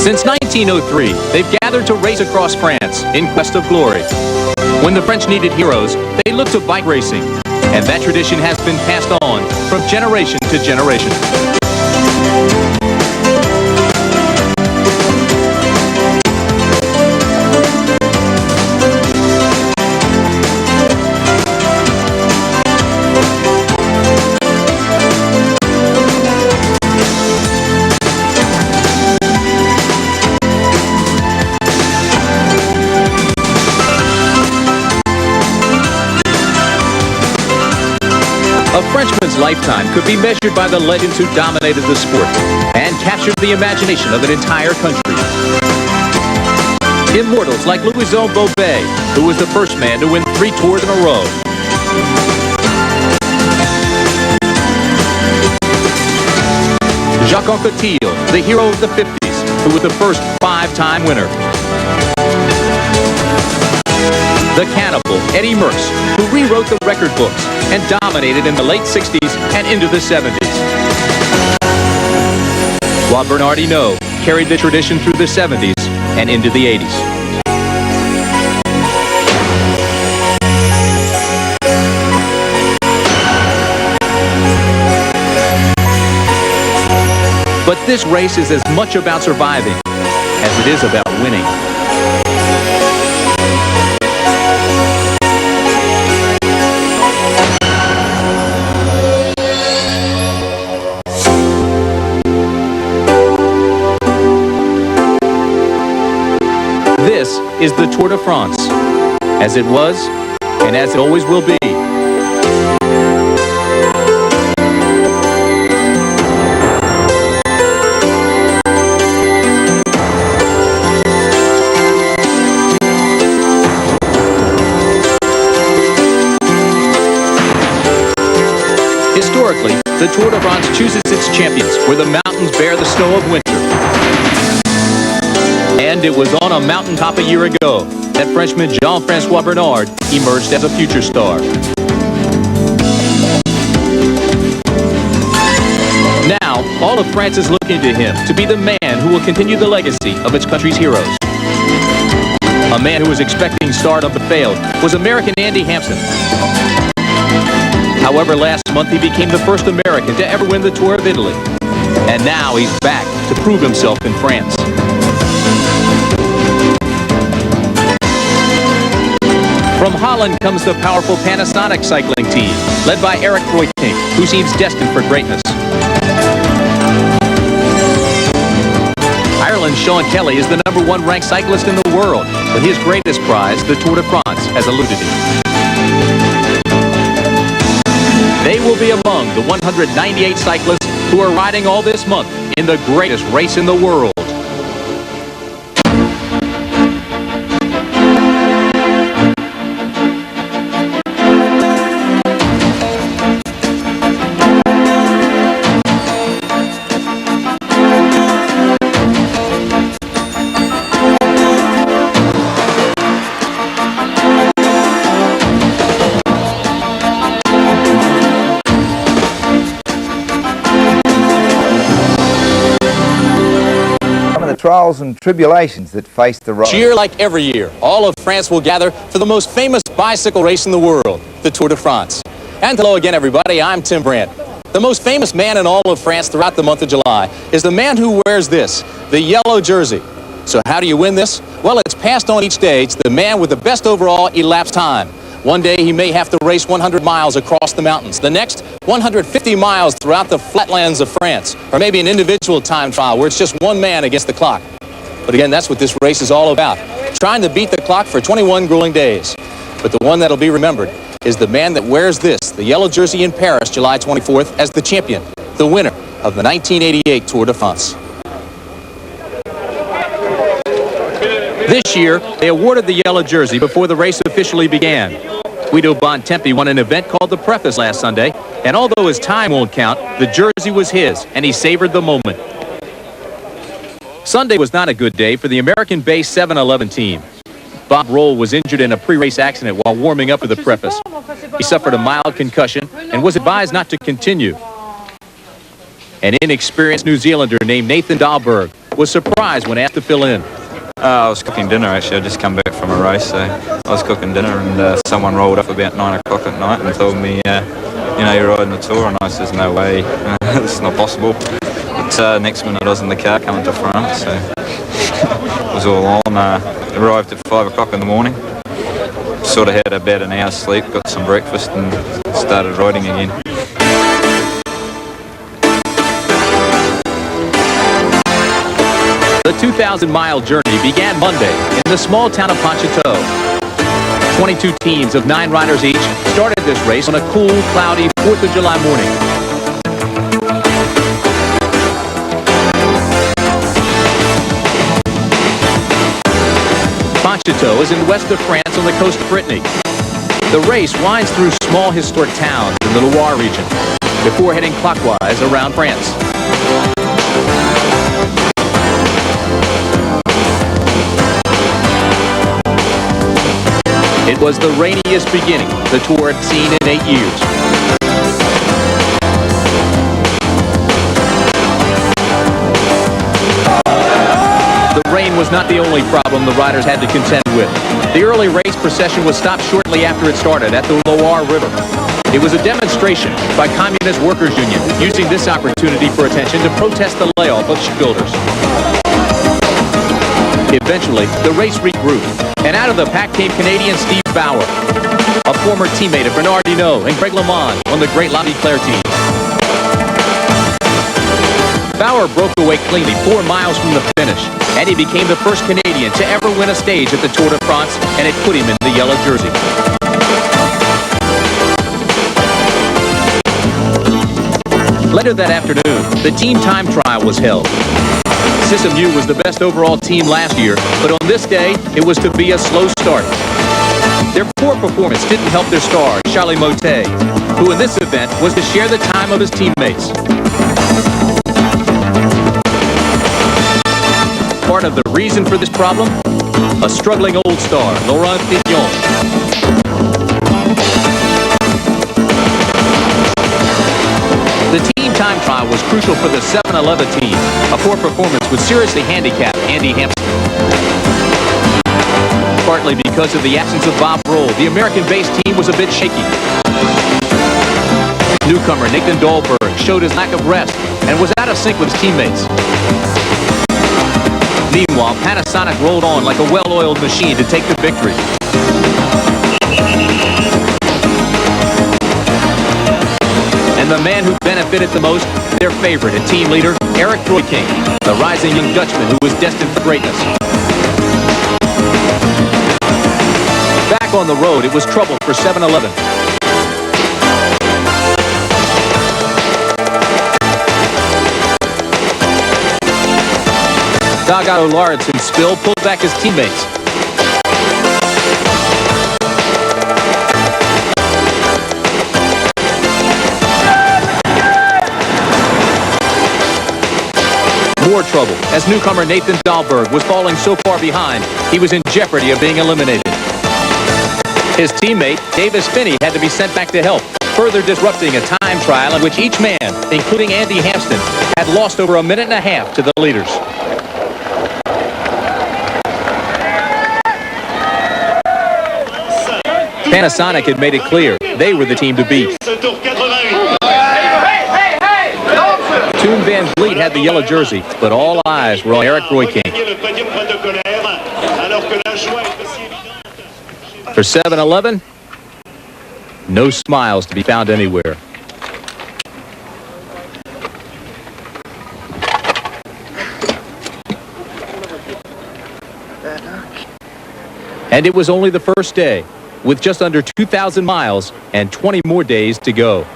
Since 1903, they've gathered to race across France in quest of glory. When the French needed heroes, they looked to bike racing, and that tradition has been passed on from generation to generation. A Frenchman's lifetime could be measured by the legends who dominated the sport and captured the imagination of an entire country. Immortals like Louison Bobet, who was the first man to win 3 tours in a row. Jacques Anquetil, the hero of the 50s, who was the first 5-time winner. The cannibal, Eddie Merckx, who rewrote the record books and dominated in the late 60s and into the 70s. While Bernard Hinault carried the tradition through the 70s and into the 80s. But this race is as much about surviving as it is about winning. This is the Tour de France, as it was and as it always will be. Historically, the Tour de France chooses its champions where the mountains bear the snow of winter. And it was on a mountaintop a year ago that Frenchman Jean-Francois Bernard emerged as a future star. Now, all of France is looking to him to be the man who will continue the legacy of its country's heroes. A man who was expecting stardom but failed was American Andy Hampson. However, last month he became the first American to ever win the Tour of Italy. And now he's back to prove himself in France. From Holland comes the powerful Panasonic cycling team, led by Eric Breitink, who seems destined for greatness. Ireland's Sean Kelly is the #1 ranked cyclist in the world, but his greatest prize, the Tour de France, has eluded him. They will be among the 198 cyclists who are riding all this month in the greatest race in the world. Trials and tribulations that face the road. Each year, like every year, all of France will gather for the most famous bicycle race in the world, the Tour de France. And hello again, everybody. I'm Tim Brandt. The most famous man in all of France throughout the month of July is the man who wears this, the yellow jersey. So how do you win this? Well, it's passed on each day to the man with the best overall elapsed time. One day he may have to race 100 miles across the mountains. The next, 150 miles throughout the flatlands of France. Or maybe an individual time trial where it's just one man against the clock. But again, that's what this race is all about. Trying to beat the clock for 21 grueling days. But the one that'll be remembered is the man that wears this, the yellow jersey in Paris, July 24th, as the champion, the winner of the 1988 Tour de France. This year, they awarded the yellow jersey before the race officially began. Guido Bontempi won an event called the Preface last Sunday, and although his time won't count, the jersey was his, and he savored the moment. Sunday was not a good day for the American-based 7-Eleven team. Bob Roll was injured in a pre-race accident while warming up for the Preface. He suffered a mild concussion and was advised not to continue. An inexperienced New Zealander named Nathan Dahlberg was surprised when asked to fill in. I was cooking dinner actually. I just come back from a race, so I was cooking dinner and someone rolled up about 9 o'clock at night and told me, you know, you're riding the Tour, and I said, there's no way, it's not possible. But next minute I was in the car coming to France, so it was all on. Arrived at 5 o'clock in the morning, sort of had about an hour's sleep, got some breakfast and started riding again. The 2,000-mile journey began Monday in the small town of Ponchatoul. 22 teams of 9 riders each started this race on a cool, cloudy 4th of July morning. Ponchatoul is in west of France on the coast of Brittany. The race winds through small historic towns in the Loire region before heading clockwise around France. It was the rainiest beginning the Tour had seen in 8 years. The rain was not the only problem the riders had to contend with. The early race procession was stopped shortly after it started at the Loire River. It was a demonstration by Communist Workers' Union, using this opportunity for attention to protest the layoff of shipbuilders. Eventually, the race regrouped, and out of the pack came Canadian Steve Bauer, a former teammate of Bernard Hinault and Greg LeMond on the great La Claire team. Bauer broke away cleanly 4 miles from the finish, and he became the first Canadian to ever win a stage at the Tour de France, and it put him in the yellow jersey. Later that afternoon, the team time trial was held. Sismieux was the best overall team last year, but on this day, it was to be a slow start. Their poor performance didn't help their star, Charlie Motet, who in this event was to share the time of his teammates. Part of the reason for this problem? A struggling old star, Laurent Fignon. The team time trial was crucial for the 7-Eleven team. A poor performance would seriously handicap Andy Hampsten. Partly because of the absence of Bob Roll, the American-based team was a bit shaky. Newcomer Nathan Dahlberg showed his lack of rest and was out of sync with his teammates. Meanwhile, Panasonic rolled on like a well-oiled machine to take the victory. And the man who benefited the most, their favorite and team leader, Eric Royking, the rising young Dutchman who was destined for greatness. Back on the road, it was trouble for 7-Eleven. Dagado Lauritsen Spill pulled back his teammates. More trouble, as newcomer Nathan Dahlberg was falling so far behind, he was in jeopardy of being eliminated. His teammate, Davis Finney, had to be sent back to help, further disrupting a time trial in which each man, including Andy Hampsten, had lost over a minute and a half to the leaders. Panasonic had made it clear they were the team to beat. Toon Van Vliet had the yellow jersey, but all eyes were on Eric Royking. For 7-Eleven, no smiles to be found anywhere. And it was only the first day, with just under 2,000 miles and 20 more days to go.